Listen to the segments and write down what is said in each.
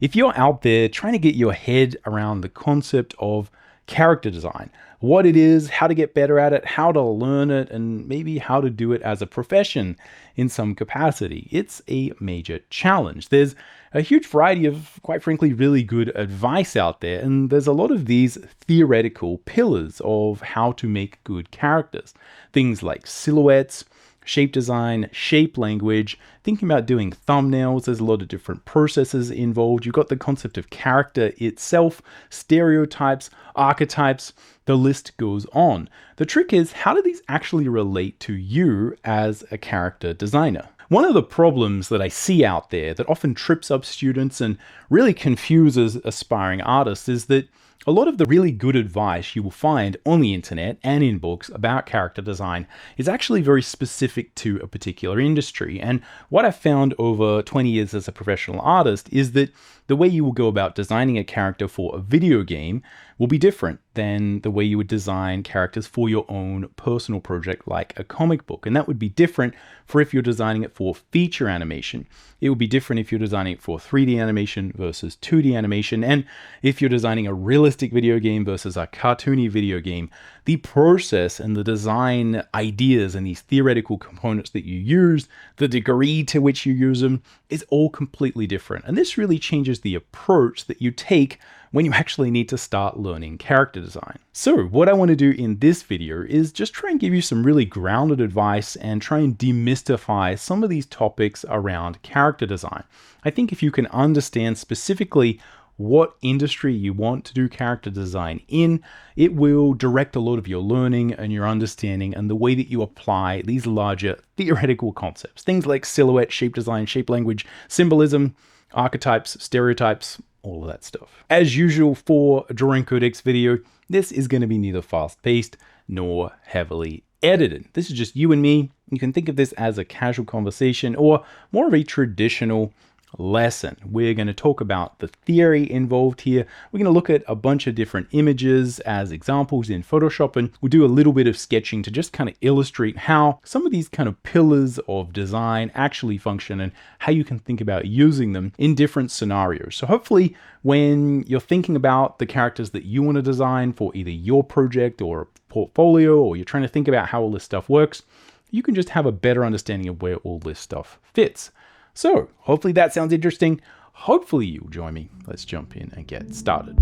If you're out there trying to get your head around the concept of character design, what it is, how to get better at it, how to learn it, and maybe how to do it as a profession in some capacity, it's a major challenge. There's a huge variety of, quite frankly, really good advice out there, and there's a lot of these theoretical pillars of how to make good characters. Things like silhouettes, shape design, shape language, thinking about doing thumbnails. There's a lot of different processes involved. You've got the concept of character itself, stereotypes, archetypes, the list goes on. The trick is, how do these actually relate to you as a character designer? One of the problems that I see out there that often trips up students and really confuses aspiring artists is that a lot of the really good advice you will find on the internet and in books about character design is actually very specific to a particular industry. And what I've found over 20 years as a professional artist is that the way you will go about designing a character for a video game will be different than the way you would design characters for your own personal project like a comic book. And that would be different for if you're designing it for feature animation. It would be different if you're designing it for 3D animation versus 2D animation. And if you're designing a realistic video game versus a cartoony video game, the process and the design ideas and these theoretical components that you use, the degree to which you use them, is all completely different. And this really changes the approach that you take when you actually need to start learning character design. So what I want to do in this video is just try and give you some really grounded advice and try and demystify some of these topics around character design. I think if you can understand specifically what industry you want to do character design in, it will direct a lot of your learning and your understanding and the way that you apply these larger theoretical concepts. Things like silhouette, shape design, shape language, symbolism, archetypes, stereotypes, all of that stuff. As usual for a Drawing Codex video, this is going to be neither fast-paced nor heavily edited. This is just you and me. You can think of this as a casual conversation or more of a traditional lesson. We're going to talk about the theory involved here. We're going to look at a bunch of different images as examples in Photoshop, and we'll do a little bit of sketching to just kind of illustrate how some of these kind of pillars of design actually function and how you can think about using them in different scenarios. So hopefully when you're thinking about the characters that you want to design for either your project or a portfolio, or you're trying to think about how all this stuff works, you can just have a better understanding of where all this stuff fits. So hopefully that sounds interesting. Hopefully you'll join me. Let's jump in and get started.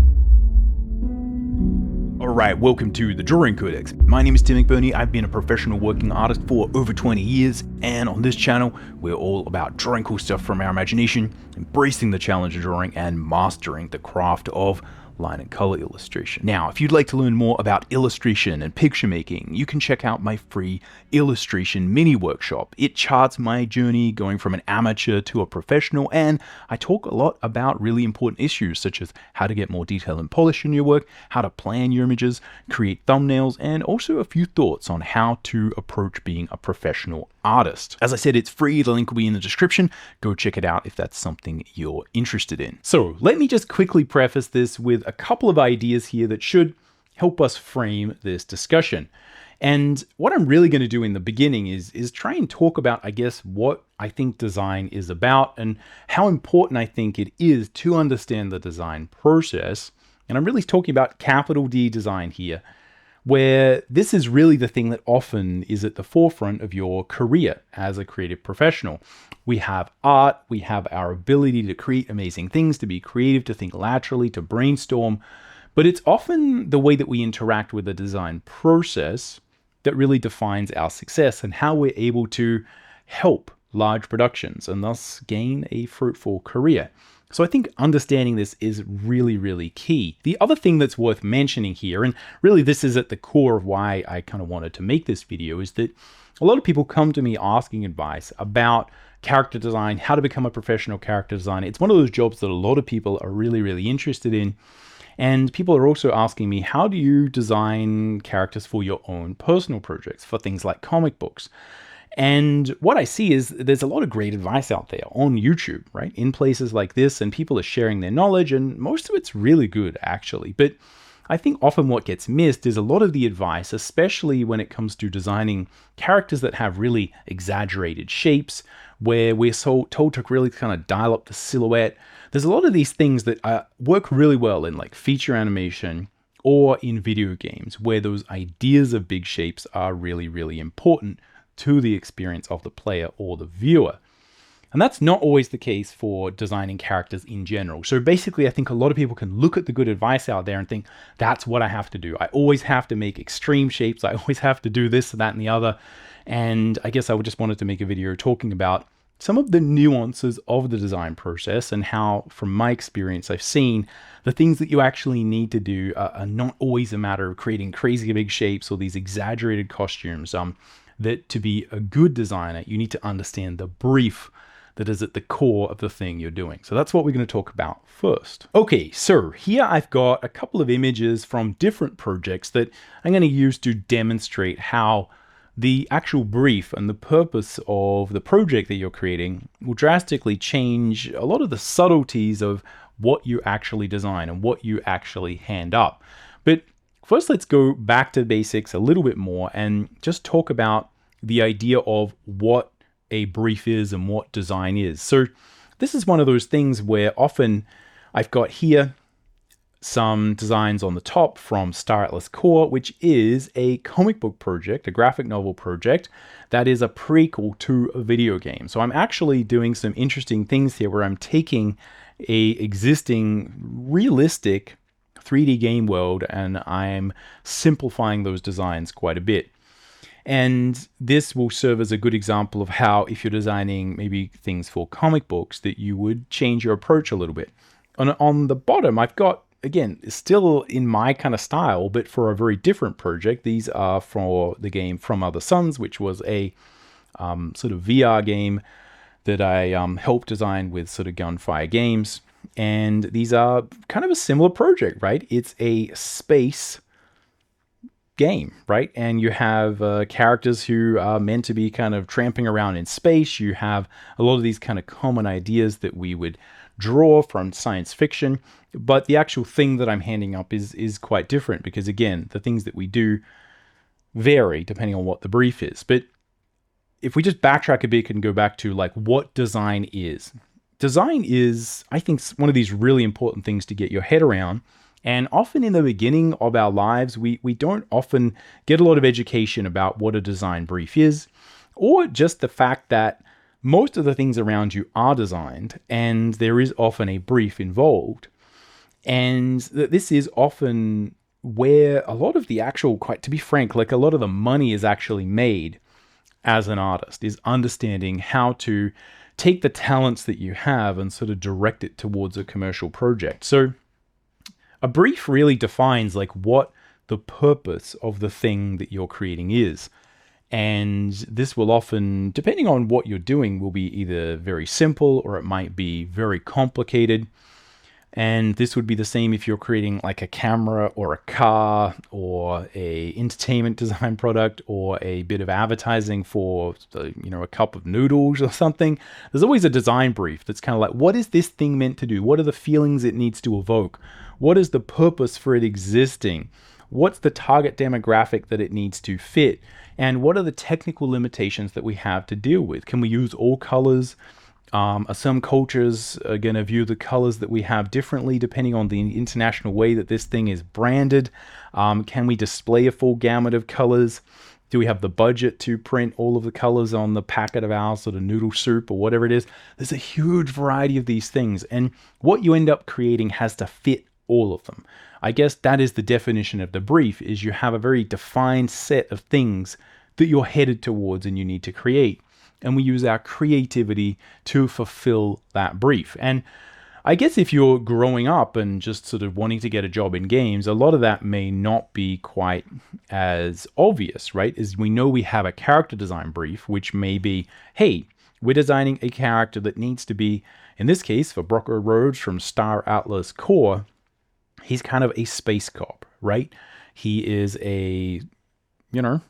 Alright, welcome to the Drawing Codex. My name is Tim McBurney. I've been a professional working artist for over 20 years, and on this channel, we're all about drawing cool stuff from our imagination, embracing the challenge of drawing, and mastering the craft of line and color illustration. Now, if you'd like to learn more about illustration and picture making, you can check out my free illustration mini workshop. It charts my journey going from an amateur to a professional, and I talk a lot about really important issues such as how to get more detail and polish in your work, how to plan your images, create thumbnails, and also a few thoughts on how to approach being a professional artist. As I said, it's free. The link will be in the description. Go check it out if that's something you're interested in. So let me just quickly preface this with a couple of ideas here that should help us frame this discussion. And what I'm really going to do in the beginning is try and talk about, I guess, what I think design is about and how important I think it is to understand the design process. And I'm really talking about capital D design here, where this is really the thing that often is at the forefront of your career as a creative professional. We have art, we have our ability to create amazing things, to be creative, to think laterally, to brainstorm, but it's often the way that we interact with the design process that really defines our success and how we're able to help large productions and thus gain a fruitful career. So I think understanding this is really, really key. The other thing that's worth mentioning here, and really this is at the core of why I kind of wanted to make this video, is that a lot of people come to me asking advice about character design, how to become a professional character designer. It's one of those jobs that a lot of people are really, really interested in. And people are also asking me, how do you design characters for your own personal projects, for things like comic books? And what I see is there's a lot of great advice out there on YouTube, right? In places like this, and people are sharing their knowledge, and most of it's really good, actually. But I think often what gets missed is a lot of the advice, especially when it comes to designing characters that have really exaggerated shapes, where we're so told to really kind of dial up the silhouette. There's a lot of these things that work really well in like feature animation or in video games, where those ideas of big shapes are really, really important to the experience of the player or the viewer. And that's not always the case for designing characters in general. So basically, I think a lot of people can look at the good advice out there and think, that's what I have to do. I always have to make extreme shapes. I always have to do this, that, and the other. And I guess I just wanted to make a video talking about some of the nuances of the design process and how, from my experience, I've seen the things that you actually need to do are not always a matter of creating crazy big shapes or these exaggerated costumes. That to be a good designer, you need to understand the brief that is at the core of the thing you're doing. So that's what we're going to talk about first. Okay, so here I've got a couple of images from different projects that I'm going to use to demonstrate how the actual brief and the purpose of the project that you're creating will drastically change a lot of the subtleties of what you actually design and what you actually hand up. But first, let's go back to basics a little bit more and just talk about the idea of what a brief is and what design is. So this is one of those things where often I've got here some designs on the top from Star Atlas Core, which is a comic book project, a graphic novel project that is a prequel to a video game. So I'm actually doing some interesting things here where I'm taking a existing realistic 3D game world and I'm simplifying those designs quite a bit. And this will serve as a good example of how, if you're designing maybe things for comic books, that you would change your approach a little bit. On the bottom, I've got, again, still in my kind of style, but for a very different project. These are for the game From Other Suns, which was a sort of VR game that I helped design with sort of Gunfire Games. And these are kind of a similar project, right? It's a space game, right? And you have characters who are meant to be kind of tramping around in space. You have a lot of these kind of common ideas that we would draw from science fiction, but the actual thing that I'm handing up is quite different because, again, the things that we do vary depending on what the brief is. But if we just backtrack a bit and go back to like what design is. Design is, I think, one of these really important things to get your head around. And often in the beginning of our lives, we don't often get a lot of education about what a design brief is, or just the fact that most of the things around you are designed and there is often a brief involved. And this is often where a lot of the actual, quite to be frank, like a lot of the money is actually made as an artist, is understanding how to take the talents that you have and sort of direct it towards a commercial project. So a brief really defines like what the purpose of the thing that you're creating is. And this will often, depending on what you're doing, will be either very simple or it might be very complicated. And this would be the same if you're creating like a camera or a car or a entertainment design product or a bit of advertising for, a cup of noodles or something. There's always a design brief that's kind of like, what is this thing meant to do? What are the feelings it needs to evoke? What is the purpose for it existing? What's the target demographic that it needs to fit? And what are the technical limitations that we have to deal with? Can we use all colors? Are some cultures going to view the colors that we have differently depending on the international way that this thing is branded? Can we display a full gamut of colors? Do we have the budget to print all of the colors on the packet of our sort of noodle soup or whatever it is? There's a huge variety of these things. And what you end up creating has to fit all of them. I guess that is the definition of the brief, is you have a very defined set of things that you're headed towards and you need to create. And we use our creativity to fulfill that brief. And I guess if you're growing up and just sort of wanting to get a job in games, a lot of that may not be quite as obvious, right? As we know, we have a character design brief, which may be, hey, we're designing a character that needs to be, in this case, for Brocco Rhodes from Star Atlas Core, he's kind of a space cop, right? He is a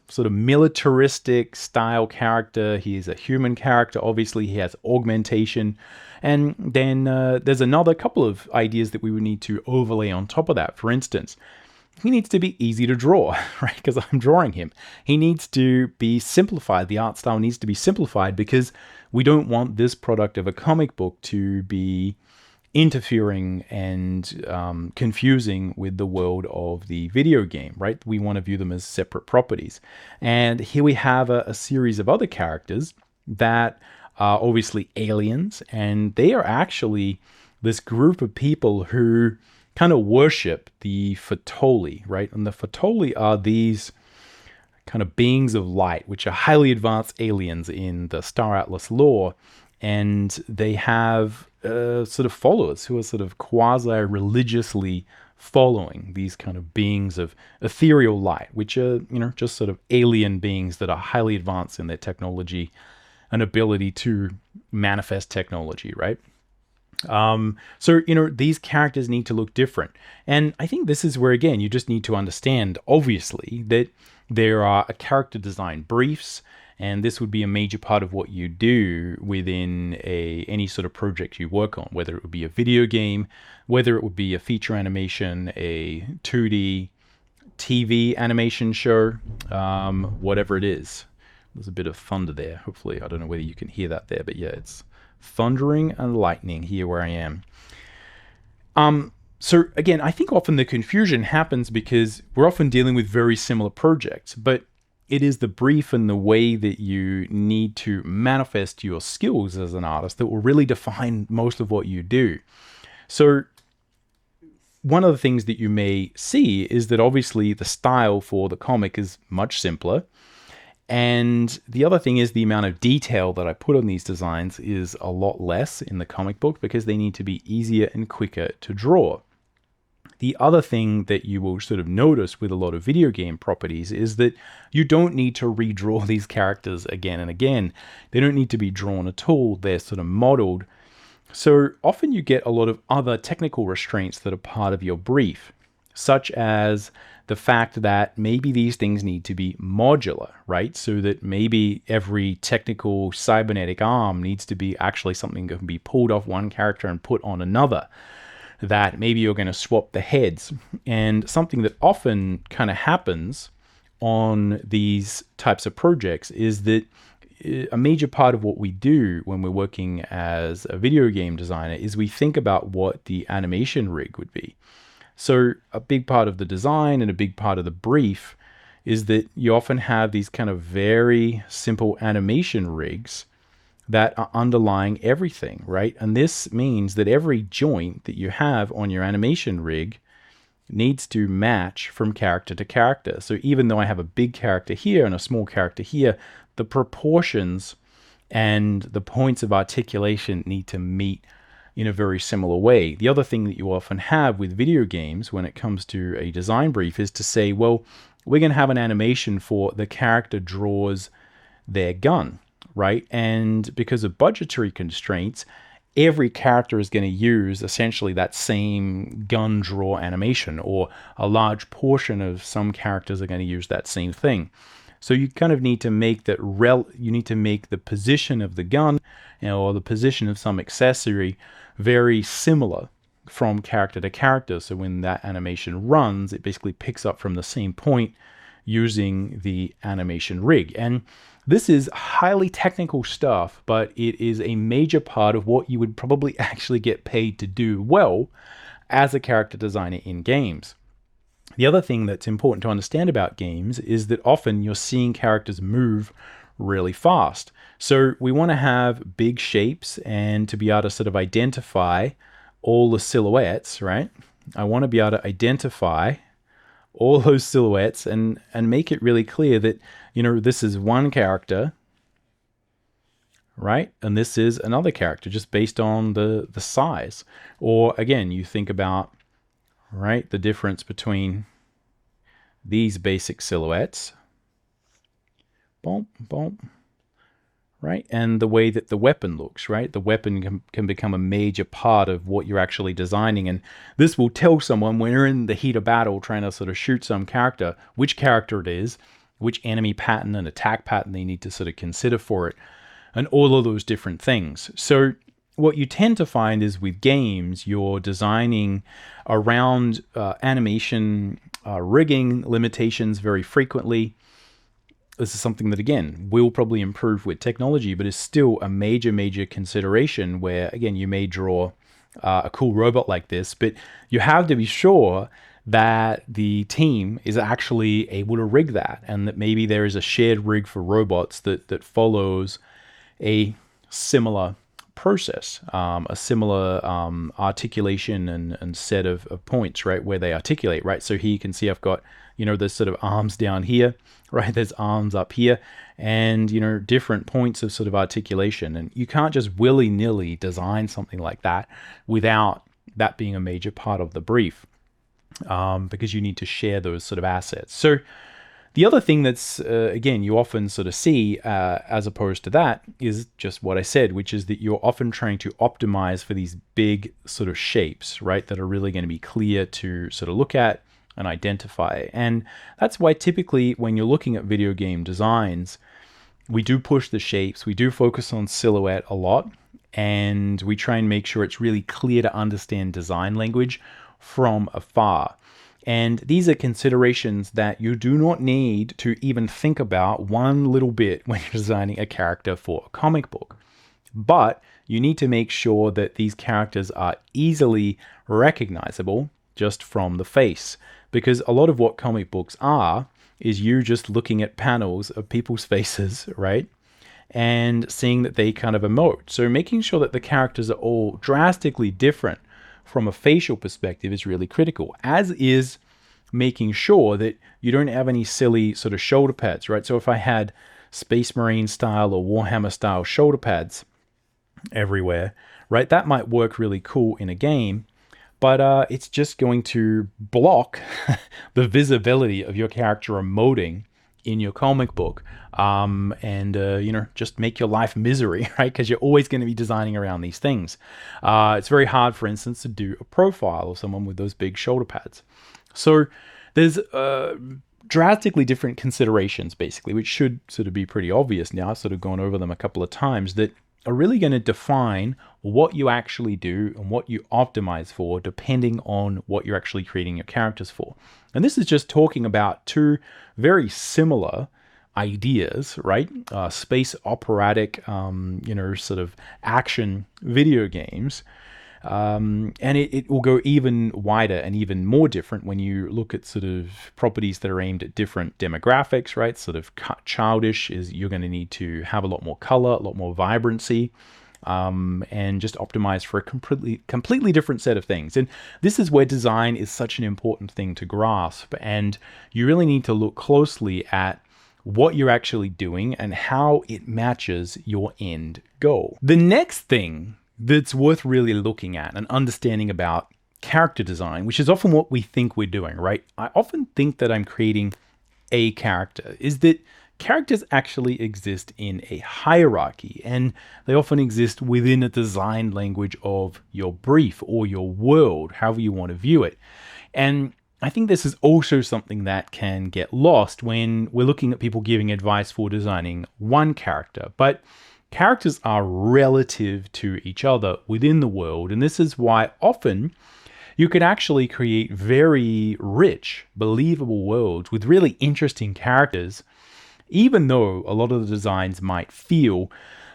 sort of militaristic style character. He is a human character. Obviously, he has augmentation. And then there's another couple of ideas that we would need to overlay on top of that. For instance, he needs to be easy to draw, right? Because I'm drawing him. He needs to be simplified. The art style needs to be simplified because we don't want this product of a comic book to be interfering and confusing with the world of the video game, right? We want to view them as separate properties. And here we have a series of other characters that are obviously aliens, and they are actually this group of people who kind of worship the Fatoli, right? And the Fatoli are these kind of beings of light, which are highly advanced aliens in the Star Atlas lore. And they have sort of followers who are sort of quasi-religiously following these kind of beings of ethereal light, which are, just sort of alien beings that are highly advanced in their technology and ability to manifest technology, right? So, these characters need to look different. And I think this is where, again, you just need to understand, obviously, that there are character design briefs, and this would be a major part of what you do within any sort of project you work on, whether it would be a video game, whether it would be a feature animation, a 2D TV animation show, whatever it is. There's a bit of thunder there. Hopefully, I don't know whether you can hear that there, but yeah, it's thundering and lightning here where I am. So again, I think often the confusion happens because we're often dealing with very similar projects, but it is the brief and the way that you need to manifest your skills as an artist that will really define most of what you do. So one of the things that you may see is that obviously the style for the comic is much simpler. And the other thing is the amount of detail that I put on these designs is a lot less in the comic book because they need to be easier and quicker to draw. The other thing that you will sort of notice with a lot of video game properties is that you don't need to redraw these characters again and again. They don't need to be drawn at all. They're sort of modeled. So often you get a lot of other technical restraints that are part of your brief, such as the fact that maybe these things need to be modular, right? So that maybe every technical cybernetic arm needs to be actually something that can be pulled off one character and put on another. That maybe you're going to swap the heads. And something that often kind of happens on these types of projects is that a major part of what we do when we're working as a video game designer is we think about what the animation rig would be. So a big part of the design and a big part of the brief is that you often have these kind of very simple animation rigs that are underlying everything, right? And this means that every joint that you have on your animation rig needs to match from character to character. So even though I have a big character here and a small character here, the proportions and the points of articulation need to meet in a very similar way. The other thing that you often have with video games when it comes to a design brief is to say, well, we're going to have an animation for the character draws their gun, right? And because of budgetary constraints, every character is going to use essentially that same gun draw animation, or a large portion of some characters are going to use that same thing. So you kind of need to make that you need to make the position of the gun, or the position of some accessory very similar from character to character. So when that animation runs, it basically picks up from the same point using the animation rig. And this is highly technical stuff, but it is a major part of what you would probably actually get paid to do well as a character designer in games. The other thing that's important to understand about games is that often you're seeing characters move really fast. So we want to have big shapes and to be able to sort of identify all the silhouettes, right? I want to be able to identify all those silhouettes and make it really clear that, this is one character, right? And this is another character just based on the size. Or again, you think about, right, the difference between these basic silhouettes, boom, boom, right? And the way that the weapon looks, right? The weapon can become a major part of what you're actually designing. And this will tell someone when you're in the heat of battle trying to sort of shoot some character, which character it is, which enemy pattern and attack pattern they need to sort of consider for it, and all of those different things. So what you tend to find is with games, you're designing around animation rigging limitations very frequently. This is something that, again, will probably improve with technology, but is still a major consideration where, again, you may draw a cool robot like this, but you have to be sure that the team is actually able to rig that, and that maybe there is a shared rig for robots that follows a similar process, a similar articulation and set of points, right, where they articulate, right? So here you can see I've got, there's sort of arms down here, right? There's arms up here, and, different points of sort of articulation. And you can't just willy-nilly design something like that without that being a major part of the brief, because you need to share those sort of assets. So the other thing that's, again, you often sort of see as opposed to that is just what I said, which is that you're often trying to optimize for these big sort of shapes, right, that are really going to be clear to sort of look at and identify. And that's why typically when you're looking at video game designs, we do push the shapes, we do focus on silhouette a lot, and we try and make sure it's really clear to understand design language from afar. And these are considerations that you do not need to even think about one little bit when you're designing a character for a comic book. But you need to make sure that these characters are easily recognizable just from the face. Because a lot of what comic books are is you just looking at panels of people's faces, right? And seeing that they kind of emote. So making sure that the characters are all drastically different from a facial perspective is really critical, as is making sure that you don't have any silly sort of shoulder pads, right? So if I had Space Marine style or Warhammer style shoulder pads everywhere, right, that might work really cool in a game, but it's just going to block the visibility of your character emoting in your comic book, and just make your life misery, right? Because you're always going to be designing around these things. It's very hard, for instance, to do a profile of someone with those big shoulder pads. So there's drastically different considerations, basically, which should sort of be pretty obvious now. I've sort of gone over them a couple of times, that are really going to define what you actually do and what you optimize for, depending on what you're actually creating your characters for. And this is just talking about two very similar ideas, right? Space operatic, sort of action video games. And it will go even wider and even more different when you look at sort of properties that are aimed at different demographics, right? Sort of childish is you're going to need to have a lot more color, a lot more vibrancy, and just optimize for a completely different set of things. And this is where design is such an important thing to grasp. And you really need to look closely at what you're actually doing and how it matches your end goal. The next thing that's worth really looking at and understanding about character design, which is often what we think we're doing, right? I often think that I'm creating a character, is that characters actually exist in a hierarchy, and they often exist within a design language of your brief or your world, however you want to view it. And I think this is also something that can get lost when we're looking at people giving advice for designing one character. But characters are relative to each other within the world, and this is why often you could actually create very rich, believable worlds with really interesting characters, even though a lot of the designs might feel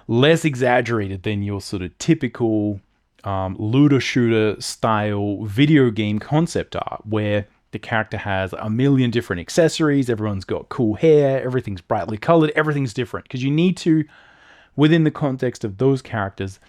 less exaggerated than your sort of typical looter shooter style video game concept art, where the character has a million different accessories, everyone's got cool hair, everything's brightly colored, everything's different, because you need to, within the context of those characters,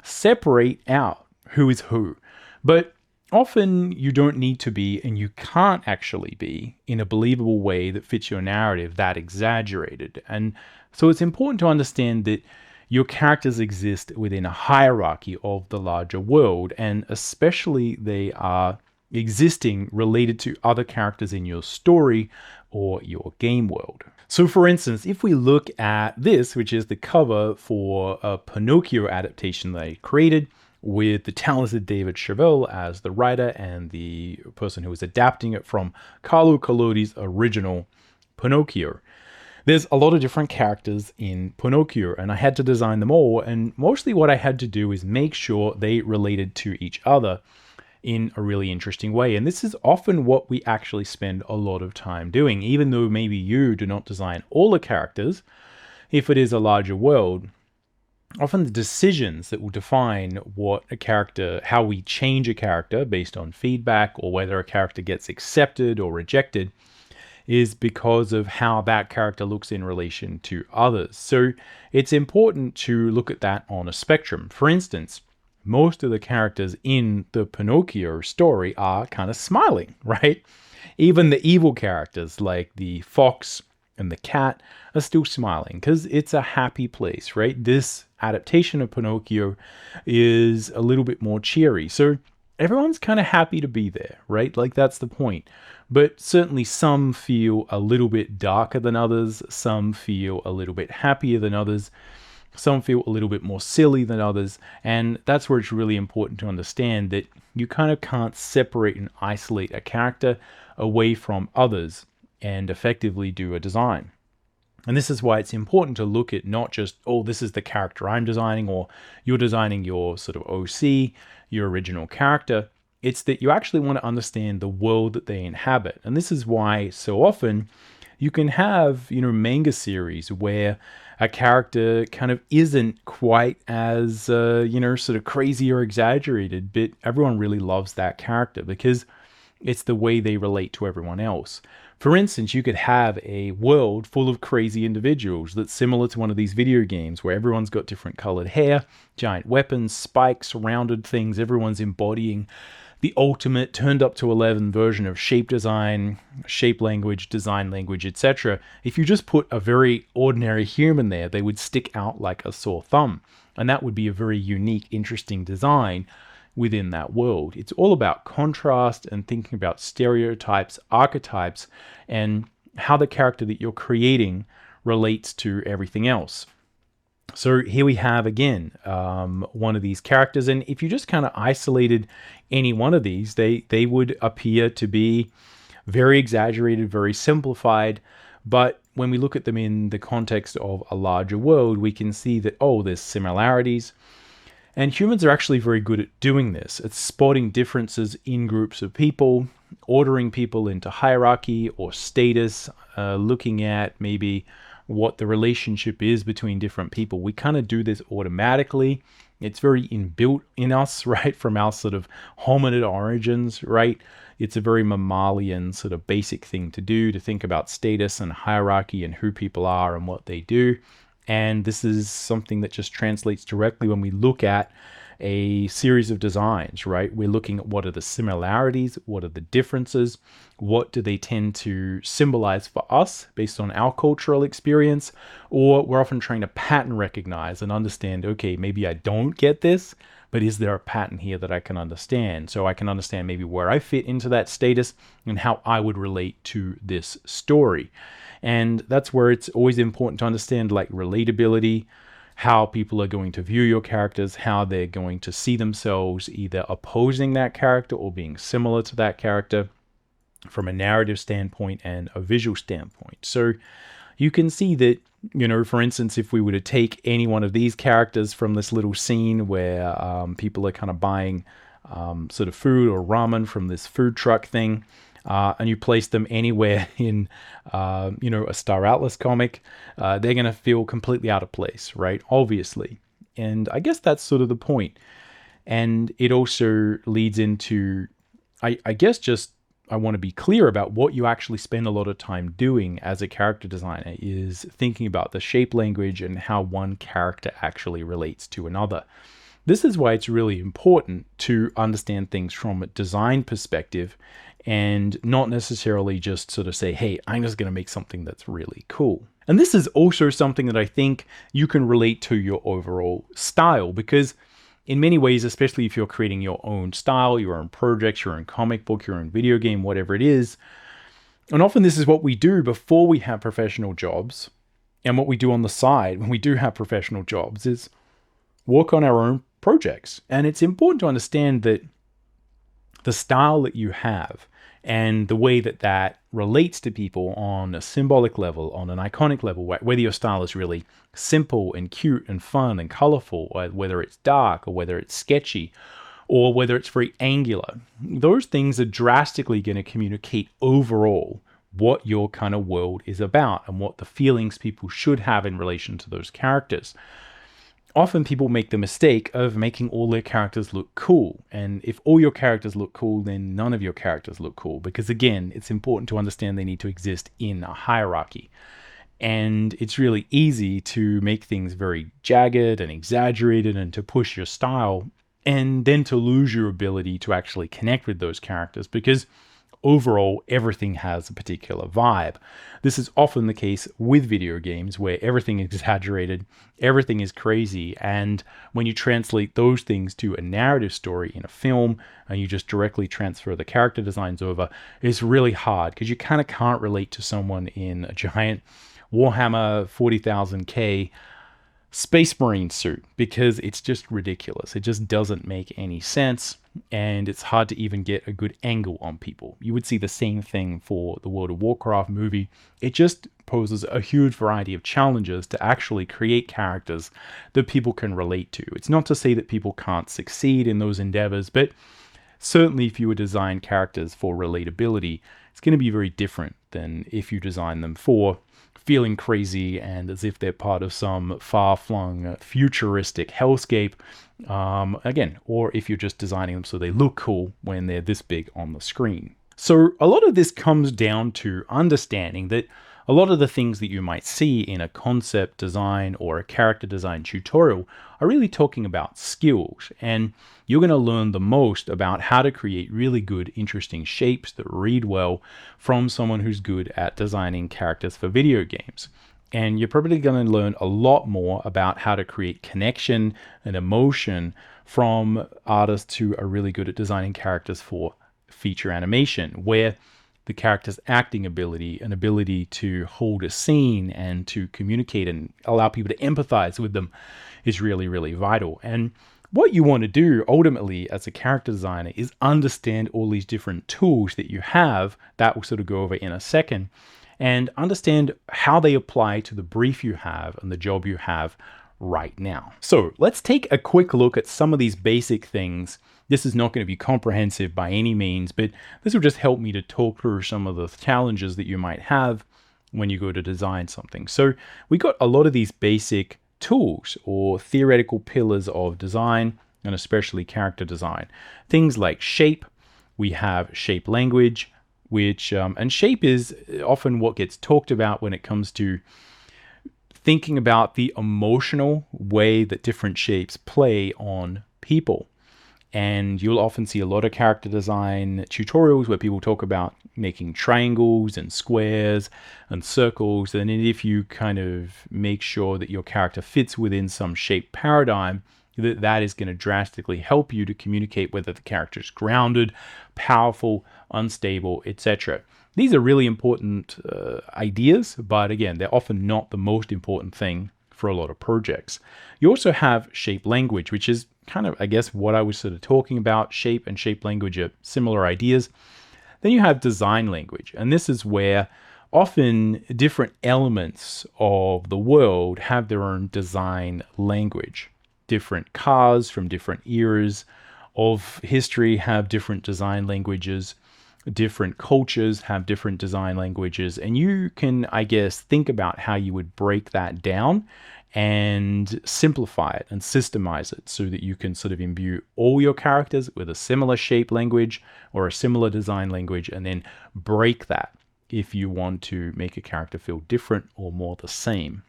separate out who is who. But often you don't need to be, and you can't actually be, in a believable way that fits your narrative, that exaggerated. And so it's important to understand that your characters exist within a hierarchy of the larger world, and especially they are existing related to other characters in your story or your game world. So for instance, if we look at this, which is the cover for a Pinocchio adaptation that I created with the talented David Chevelle as the writer and the person who was adapting it from Carlo Collodi's original Pinocchio. There's a lot of different characters in Pinocchio, and I had to design them all, and mostly what I had to do is make sure they related to each other in a really interesting way. And this is often what we actually spend a lot of time doing, even though maybe you do not design all the characters. If it is a larger world, often the decisions that will define what a character, how we change a character based on feedback, or whether a character gets accepted or rejected, is because of how that character looks in relation to others. So it's important to look at that on a spectrum. For instance, most of the characters in the Pinocchio story are kind of smiling, right? Even the evil characters like the fox and the cat are still smiling because it's a happy place, right? This adaptation of Pinocchio is a little bit more cheery. So everyone's kind of happy to be there, right? Like that's the point. But certainly some feel a little bit darker than others. Some feel a little bit happier than others. Some feel a little bit more silly than others. And that's where it's really important to understand that you kind of can't separate and isolate a character away from others and effectively do a design. And this is why it's important to look at not just, oh, this is the character I'm designing, or you're designing your sort of OC, your original character. It's that you actually want to understand the world that they inhabit. And this is why so often you can have, manga series where a character kind of isn't quite as, sort of crazy or exaggerated, but everyone really loves that character because it's the way they relate to everyone else. For instance, you could have a world full of crazy individuals that's similar to one of these video games where everyone's got different colored hair, giant weapons, spikes, rounded things. Everyone's embodying the ultimate turned up to 11 version of shape design, shape language, design language, etc. If you just put a very ordinary human there, they would stick out like a sore thumb. And that would be a very unique, interesting design within that world. It's all about contrast and thinking about stereotypes, archetypes, and how the character that you're creating relates to everything else. So here we have again one of these characters, and if you just kind of isolated any one of these, they would appear to be very exaggerated, very simplified. But when we look at them in the context of a larger world, we can see that, oh, there's similarities. And humans are actually very good at doing this. It's spotting differences in groups of people, ordering people into hierarchy or status, looking at maybe what the relationship is between different people. We kind of do this automatically. It's very inbuilt in us, right? From our sort of hominid origins, right? It's a very mammalian sort of basic thing to do, to think about status and hierarchy and who people are and what they do. And this is something that just translates directly when we look at a series of designs, right? We're looking at what are the similarities, what are the differences, what do they tend to symbolize for us based on our cultural experience, or we're often trying to pattern recognize and understand, okay, maybe I don't get this, but is there a pattern here that I can understand? So I can understand maybe where I fit into that status and how I would relate to this story. And that's where it's always important to understand like relatability, how people are going to view your characters, how they're going to see themselves either opposing that character or being similar to that character from a narrative standpoint and a visual standpoint. So you can see that, for instance, if we were to take any one of these characters from this little scene where people are kind of buying sort of food or ramen from this food truck thing, and you place them anywhere in, a Star Atlas comic, they're going to feel completely out of place, right? Obviously. And I guess that's sort of the point. And it also leads into, I guess just, I want to be clear about what you actually spend a lot of time doing as a character designer is thinking about the shape language and how one character actually relates to another. This is why it's really important to understand things from a design perspective and not necessarily just sort of say, hey, I'm just going to make something that's really cool. And this is also something that I think you can relate to your overall style, because in many ways, especially if you're creating your own style, your own projects, your own comic book, your own video game, whatever it is, and often this is what we do before we have professional jobs, and what we do on the side when we do have professional jobs is work on our own projects. And it's important to understand that the style that you have and the way that that relates to people on a symbolic level, on an iconic level, whether your style is really simple and cute and fun and colorful, or whether it's dark or whether it's sketchy, or whether it's very angular. Those things are drastically going to communicate overall what your kind of world is about and what the feelings people should have in relation to those characters. Often people make the mistake of making all their characters look cool. And if all your characters look cool, then none of your characters look cool. Because again, it's important to understand they need to exist in a hierarchy. And it's really easy to make things very jagged and exaggerated and to push your style and then to lose your ability to actually connect with those characters because overall everything has a particular vibe. This is often the case with video games where everything is exaggerated, everything is crazy, and when you translate those things to a narrative story in a film and you just directly transfer the character designs over, it's really hard because you kind of can't relate to someone in a giant Warhammer 40,000K Space Marine suit because it's just ridiculous. It just doesn't make any sense and it's hard to even get a good angle on people. You would see the same thing for the World of Warcraft movie. It just poses a huge variety of challenges to actually create characters that people can relate to. It's not to say that people can't succeed in those endeavors, but certainly if you would design characters for relatability, it's going to be very different than if you design them for feeling crazy and as if they're part of some far-flung futuristic hellscape, again, or if you're just designing them so they look cool when they're this big on the screen. So a lot of this comes down to understanding that a lot of the things that you might see in a concept design or a character design tutorial are really talking about skills, and you're going to learn the most about how to create really good, interesting shapes that read well from someone who's good at designing characters for video games. And you're probably going to learn a lot more about how to create connection and emotion from artists who are really good at designing characters for feature animation, where the character's acting ability and ability to hold a scene and to communicate and allow people to empathize with them is really, really vital. And what you want to do ultimately as a character designer is understand all these different tools that you have that we'll sort of go over in a second and understand how they apply to the brief you have and the job you have right now. So let's take a quick look at some of these basic things. This is not going to be comprehensive by any means, but this will just help me to talk through some of the challenges that you might have when you go to design something. So we got a lot of these basic tools or theoretical pillars of design, and especially character design. Things like shape. We have shape language, which, and shape is often what gets talked about when it comes to thinking about the emotional way that different shapes play on people. And you'll often see a lot of character design tutorials where people talk about making triangles and squares and circles. And if you kind of make sure that your character fits within some shape paradigm, that is going to drastically help you to communicate whether the character is grounded, powerful, unstable, etc. These are really important ideas, but again, they're often not the most important thing for a lot of projects. You also have shape language, which is kind of, I guess, what I was sort of talking about. Shape and shape language are similar ideas. Then you have design language, and this is where often different elements of the world have their own design language. Different cars from different eras of history have different design languages. Different cultures have different design languages, and you can, I guess, think about how you would break that down and simplify it and systemize it so that you can sort of imbue all your characters with a similar shape language or a similar design language, and then break that if you want to make a character feel different or more the same.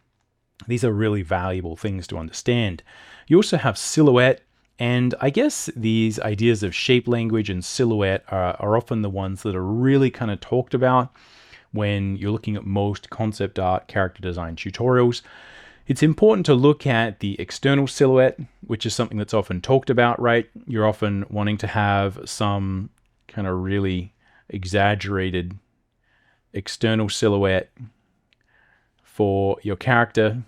These are really valuable things to understand. You also have silhouette. And I guess these ideas of shape language and silhouette are often the ones that are really kind of talked about when you're looking at most concept art character design tutorials. It's important to look at the external silhouette, which is something that's often talked about, right? You're often wanting to have some kind of really exaggerated external silhouette for your character,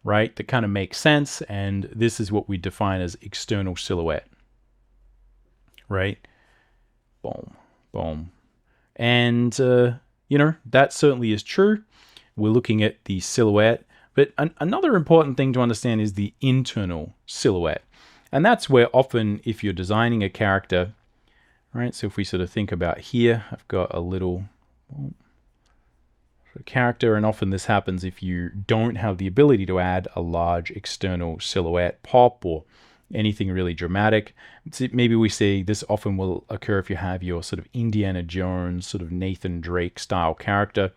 right? That kind of makes sense. And this is what we define as external silhouette, right? Boom, boom. And, that certainly is true. We're looking at the silhouette. But another important thing to understand is the internal silhouette. And that's where often if you're designing a character, right? So if we sort of think about here, I've got a little character, and often this happens if you don't have the ability to add a large external silhouette pop or anything really dramatic. Maybe we say this often will occur if you have your sort of Indiana Jones, sort of Nathan Drake style character,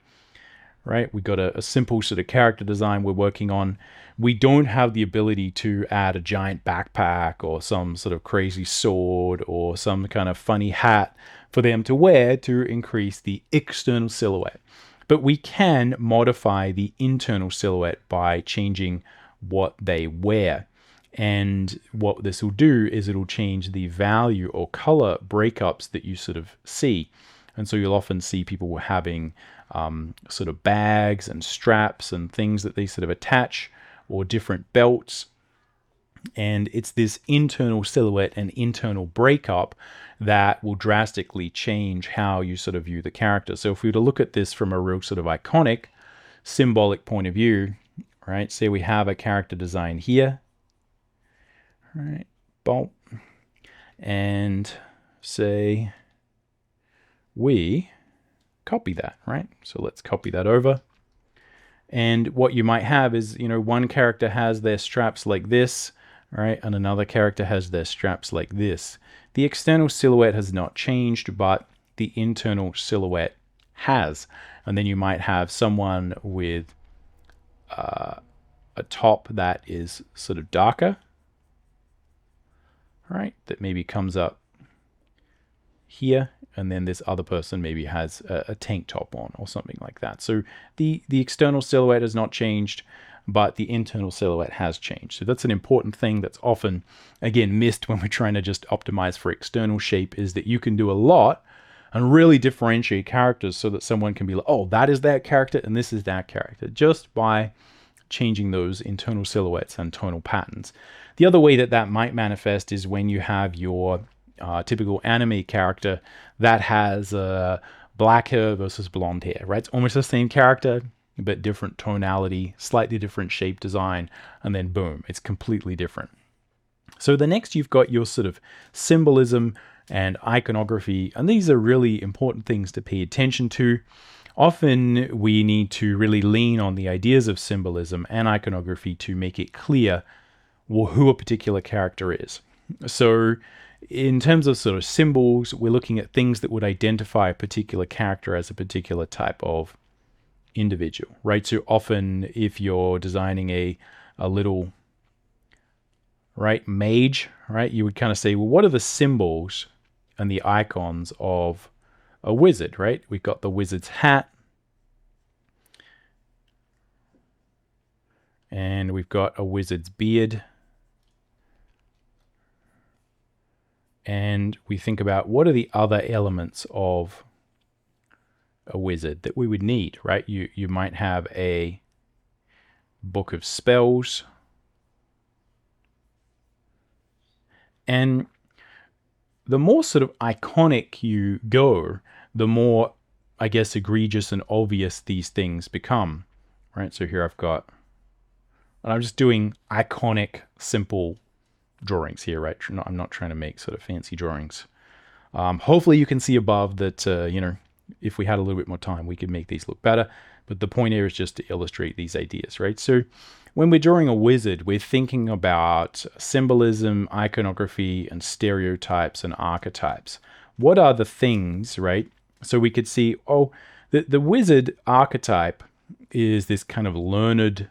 right? We got a simple sort of character design we're working on. We don't have the ability to add a giant backpack or some sort of crazy sword or some kind of funny hat for them to wear to increase the external silhouette. But we can modify the internal silhouette by changing what they wear. And what this will do is it'll change the value or color breakups that you sort of see. And so you'll often see people having sort of bags and straps and things that they sort of attach, or different belts. And it's this internal silhouette and internal breakup that will drastically change how you sort of view the character. So if we were to look at this from a real sort of iconic, symbolic point of view, right? Say we have a character design here, right? Boom. And say we copy that, right? So let's copy that over. And what you might have is, one character has their straps like this, right? And another character has their straps like this. The external silhouette has not changed, but the internal silhouette has. And then you might have someone with a top that is sort of darker, right? That maybe comes up here, and then this other person maybe has a tank top on or something like that. So the external silhouette has not changed, but the internal silhouette has changed. So that's an important thing that's often, again, missed when we're trying to just optimize for external shape, is that you can do a lot and really differentiate characters so that someone can be like, oh, that is that character and this is that character, just by changing those internal silhouettes and tonal patterns. The other way that that might manifest is when you have your typical anime character that has black hair versus blonde hair, right? It's almost the same character, but different tonality, slightly different shape design, and then boom, it's completely different. So the next you've got your sort of symbolism and iconography, and these are really important things to pay attention to. Often we need to really lean on the ideas of symbolism and iconography to make it clear who a particular character is. So in terms of sort of symbols, we're looking at things that would identify a particular character as a particular type of individual, right? So often if you're designing a little, right, mage, right, you would kind of say, well, what are the symbols and the icons of a wizard, right? We've got the wizard's hat, and we've got a wizard's beard. And we think about what are the other elements of a wizard that we would need, right? You might have a book of spells. And the more sort of iconic you go, the more, I guess, egregious and obvious these things become, right? So here I've got, and I'm just doing iconic, simple drawings here, right? I'm not trying to make sort of fancy drawings. Hopefully you can see above that, if we had a little bit more time, we could make these look better. But the point here is just to illustrate these ideas, right? So when we're drawing a wizard, we're thinking about symbolism, iconography, and stereotypes and archetypes. What are the things, right? So we could see, oh, the wizard archetype is this kind of learned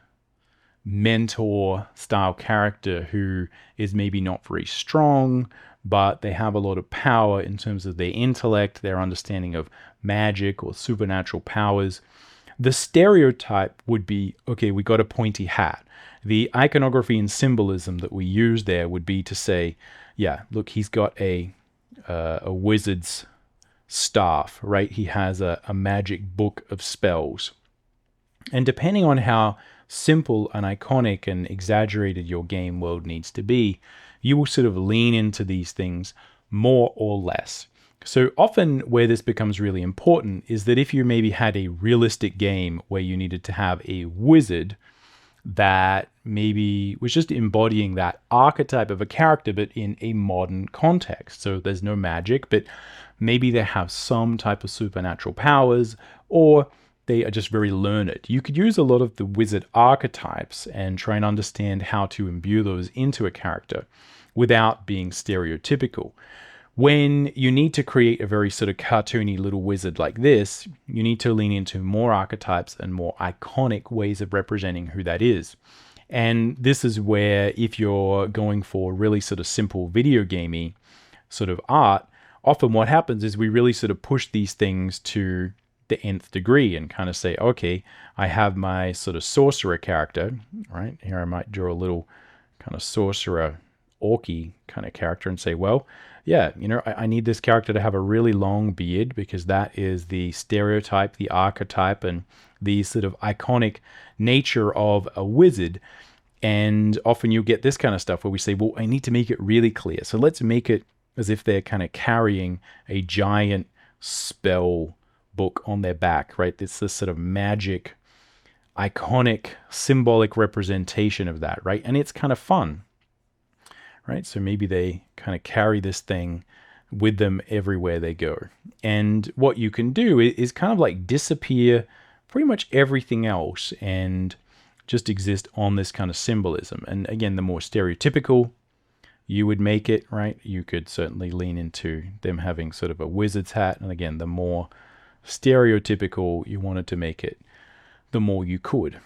mentor style character who is maybe not very strong, but they have a lot of power in terms of their intellect, their understanding of magic or supernatural powers. The stereotype would be, okay, we got a pointy hat. The iconography and symbolism that we use there would be to say, yeah, look, he's got a wizard's staff, right? He has a magic book of spells. And depending on how simple and iconic and exaggerated your game world needs to be, you will sort of lean into these things more or less. So often where this becomes really important is that if you maybe had a realistic game where you needed to have a wizard that maybe was just embodying that archetype of a character, but in a modern context. So there's no magic, but maybe they have some type of supernatural powers, or they are just very learned. You could use a lot of the wizard archetypes and try and understand how to imbue those into a character without being stereotypical. When you need to create a very sort of cartoony little wizard like this, you need to lean into more archetypes and more iconic ways of representing who that is. And this is where, if you're going for really sort of simple video gamey sort of art, often what happens is we really sort of push these things to the nth degree and kind of say, okay, I have my sort of sorcerer character, right? Here I might draw a little kind of sorcerer orky kind of character and say, well, yeah, I need this character to have a really long beard because that is the stereotype, the archetype, and the sort of iconic nature of a wizard. And often you get this kind of stuff where we say, well, I need to make it really clear. So let's make it as if they're kind of carrying a giant spell book on their back, right? It's this sort of magic, iconic, symbolic representation of that, right? And it's kind of fun. Right? So maybe they kind of carry this thing with them everywhere they go. And what you can do is kind of like disappear pretty much everything else and just exist on this kind of symbolism. And again, the more stereotypical you would make it, right? You could certainly lean into them having sort of a wizard's hat. And again, the more stereotypical you wanted to make it, the more you could.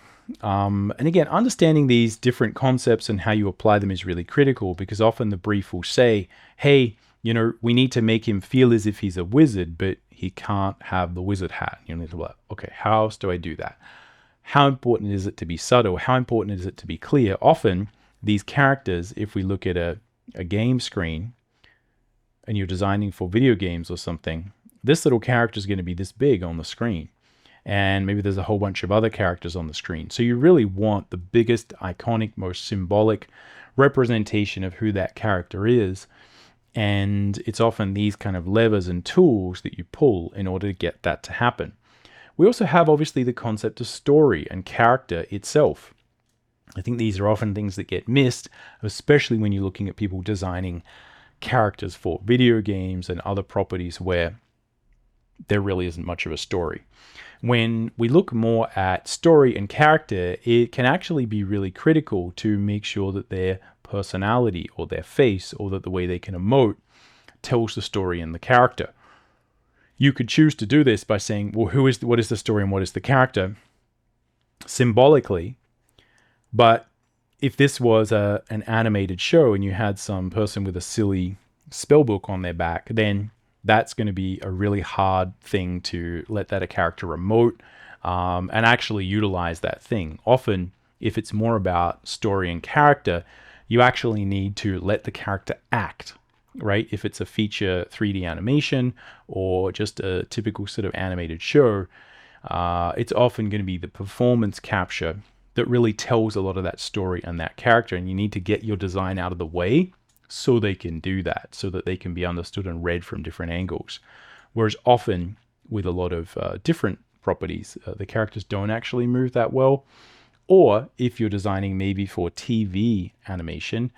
And again, understanding these different concepts and how you apply them is really critical, because often the brief will say, hey, we need to make him feel as if he's a wizard, but he can't have the wizard hat. You need to be like, okay, how else do I do that? How important is it to be subtle? How important is it to be clear? Often these characters, if we look at a game screen and you're designing for video games or something, this little character is going to be this big on the screen. And maybe there's a whole bunch of other characters on the screen. So you really want the biggest, iconic, most symbolic representation of who that character is. And it's often these kind of levers and tools that you pull in order to get that to happen. We also have, obviously, the concept of story and character itself. I think these are often things that get missed, especially when you're looking at people designing characters for video games and other properties where there really isn't much of a story. When we look more at story and character, it can actually be really critical to make sure that their personality or their face or that the way they can emote tells the story and the character. You could choose to do this by saying, well, what is the story and what is the character symbolically. But if this was an animated show and you had some person with a silly spellbook on their back, then that's going to be a really hard thing to let that a character emote and actually utilize that thing. Often, if it's more about story and character, you actually need to let the character act, right? If it's a feature 3D animation or just a typical sort of animated show, it's often going to be the performance capture that really tells a lot of that story and that character, and you need to get your design out of the way so they can do that, so that they can be understood and read from different angles. Whereas often with a lot of different properties, the characters don't actually move that well. Or if you're designing maybe for TV animation,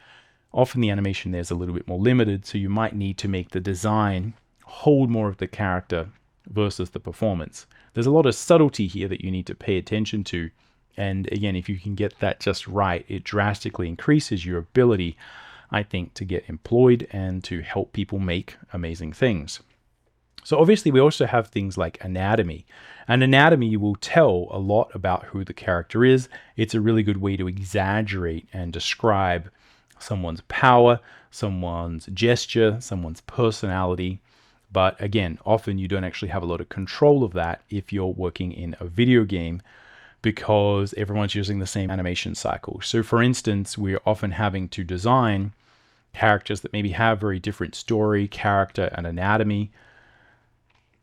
often the animation there's a little bit more limited, so you might need to make the design hold more of the character versus the performance. There's a lot of subtlety here that you need to pay attention to. And again, if you can get that just right, it drastically increases your ability, I think, to get employed and to help people make amazing things. So obviously we also have things like anatomy. And anatomy will tell a lot about who the character is. It's a really good way to exaggerate and describe someone's power, someone's gesture, someone's personality. But again, often you don't actually have a lot of control of that if you're working in a video game, because everyone's using the same animation cycle. So for instance, we're often having to design characters that maybe have very different story, character, and anatomy.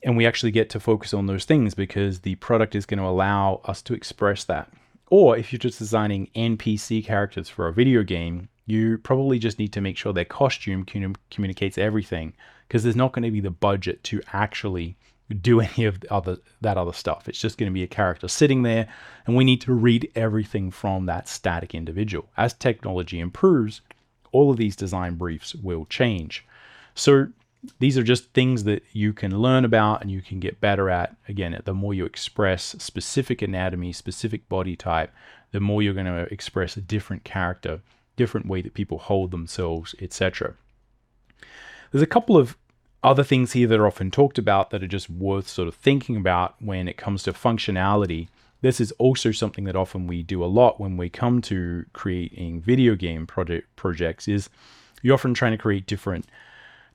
And we actually get to focus on those things because the product is going to allow us to express that. Or if you're just designing NPC characters for a video game, you probably just need to make sure their costume communicates everything, because there's not going to be the budget to actually do any of that other stuff. It's just going to be a character sitting there, and we need to read everything from that static individual. As technology improves, all of these design briefs will change. So these are just things that you can learn about and you can get better at. Again, the more you express specific anatomy, specific body type, the more you're going to express a different character, different way that people hold themselves, etc. There's a couple of other things here that are often talked about that are just worth sort of thinking about when it comes to functionality. This is also something that often we do a lot when we come to creating video game projects, is you're often trying to create different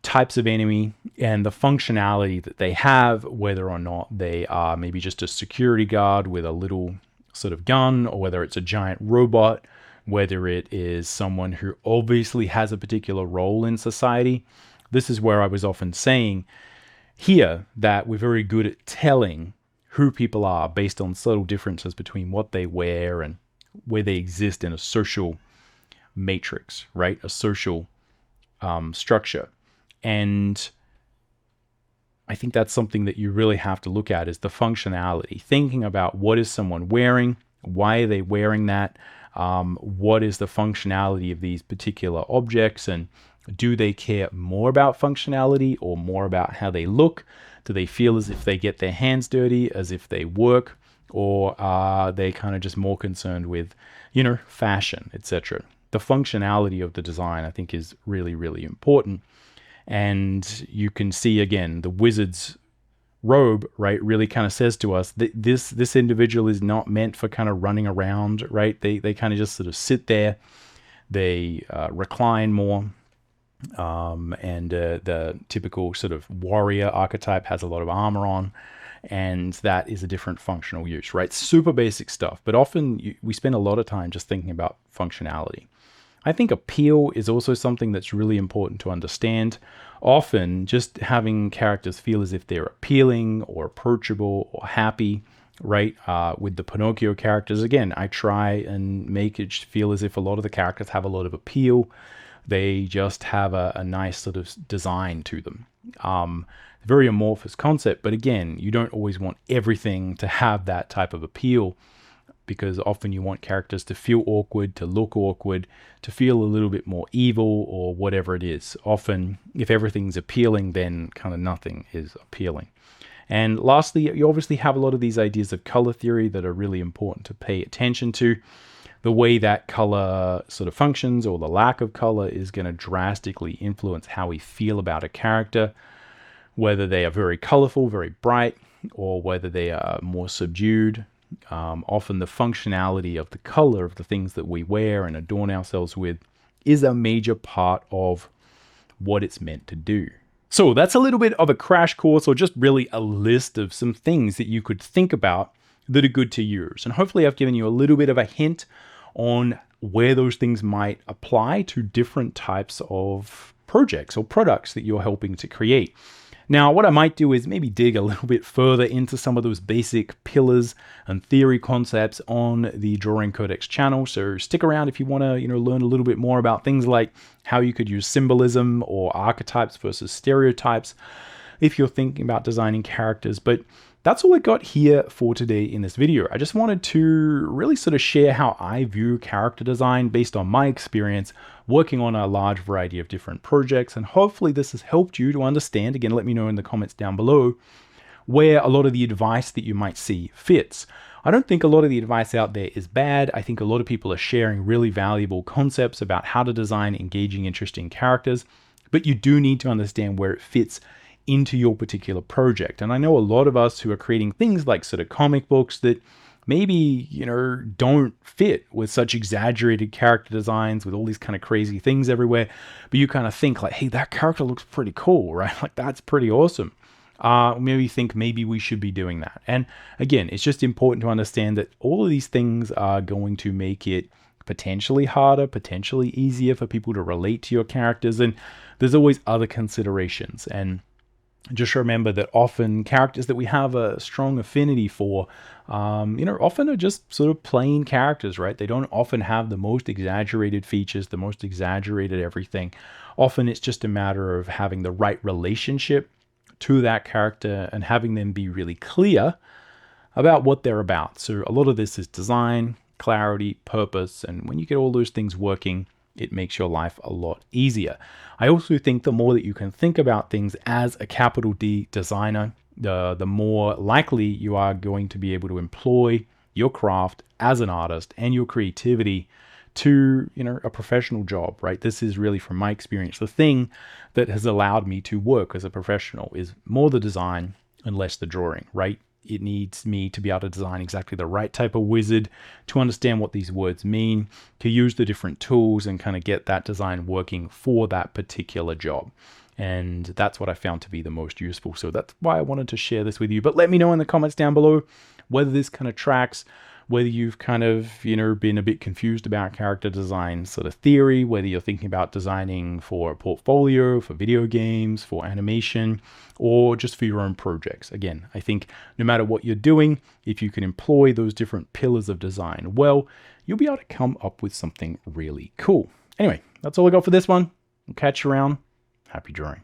types of enemy and the functionality that they have, whether or not they are maybe just a security guard with a little sort of gun, or whether it's a giant robot, whether it is someone who obviously has a particular role in society. This is where I was often saying here that we're very good at telling who people are based on subtle differences between what they wear and where they exist in a social matrix, right? A social structure. And I think that's something that you really have to look at, is the functionality. Thinking about what is someone wearing, why are they wearing that, what is the functionality of these particular objects, and do they care more about functionality or more about how they look? Do they feel as if they get their hands dirty, as if they work, or are they kind of just more concerned with, fashion, etc.? The functionality of the design, I think, is really, really important. And you can see, again, the wizard's robe, right, really kind of says to us that this individual is not meant for kind of running around, right? They kind of just sort of sit there. They recline more. And the typical sort of warrior archetype has a lot of armor on, and that is a different functional use, right? Super basic stuff, but often we spend a lot of time just thinking about functionality. I think appeal is also something that's really important to understand. Often just having characters feel as if they're appealing or approachable or happy, right? With the Pinocchio characters, again, I try and make it feel as if a lot of the characters have a lot of appeal. They just have a nice sort of design to them. Very amorphous concept, but again, you don't always want everything to have that type of appeal, because often you want characters to feel awkward, to look awkward, to feel a little bit more evil, or whatever it is. Often, if everything's appealing, then kind of nothing is appealing. And lastly, you obviously have a lot of these ideas of color theory that are really important to pay attention to. The way that color sort of functions, or the lack of color, is going to drastically influence how we feel about a character, whether they are very colorful, very bright, or whether they are more subdued. Often the functionality of the color of the things that we wear and adorn ourselves with is a major part of what it's meant to do. So that's a little bit of a crash course, or just really a list of some things that you could think about that are good to use. And hopefully I've given you a little bit of a hint on where those things might apply to different types of projects or products that you're helping to create. Now, what I might do is maybe dig a little bit further into some of those basic pillars and theory concepts on the Drawing Codex channel. So stick around if you want to, learn a little bit more about things like how you could use symbolism or archetypes versus stereotypes if you're thinking about designing characters. But that's all I got here for today in this video. I just wanted to really sort of share how I view character design based on my experience working on a large variety of different projects. And hopefully this has helped you to understand, again, let me know in the comments down below, where a lot of the advice that you might see fits. I don't think a lot of the advice out there is bad. I think a lot of people are sharing really valuable concepts about how to design engaging, interesting characters, but you do need to understand where it fits into your particular project. And I know a lot of us who are creating things like sort of comic books that maybe, don't fit with such exaggerated character designs with all these kind of crazy things everywhere, but you kind of think like, hey, that character looks pretty cool, right? Like that's pretty awesome. Maybe you think maybe we should be doing that. And again, it's just important to understand that all of these things are going to make it potentially harder, potentially easier for people to relate to your characters. And there's always other considerations. And just remember that often characters that we have a strong affinity for, often are just sort of plain characters, right? They don't often have the most exaggerated features, the most exaggerated everything. Often it's just a matter of having the right relationship to that character and having them be really clear about what they're about. So a lot of this is design, clarity, purpose, and when you get all those things working, it makes your life a lot easier. I also think the more that you can think about things as a capital D designer, the more likely you are going to be able to employ your craft as an artist and your creativity to, a professional job, right? This is really, from my experience, the thing that has allowed me to work as a professional is more the design and less the drawing, right? It needs me to be able to design exactly the right type of wizard, to understand what these words mean, to use the different tools and kind of get that design working for that particular job. And that's what I found to be the most useful. So that's why I wanted to share this with you. But let me know in the comments down below whether this kind of tracks, whether you've kind of, been a bit confused about character design sort of theory, whether you're thinking about designing for a portfolio, for video games, for animation, or just for your own projects. Again, I think no matter what you're doing, if you can employ those different pillars of design well, you'll be able to come up with something really cool. Anyway, that's all I got for this one. I'll catch you around. Happy drawing.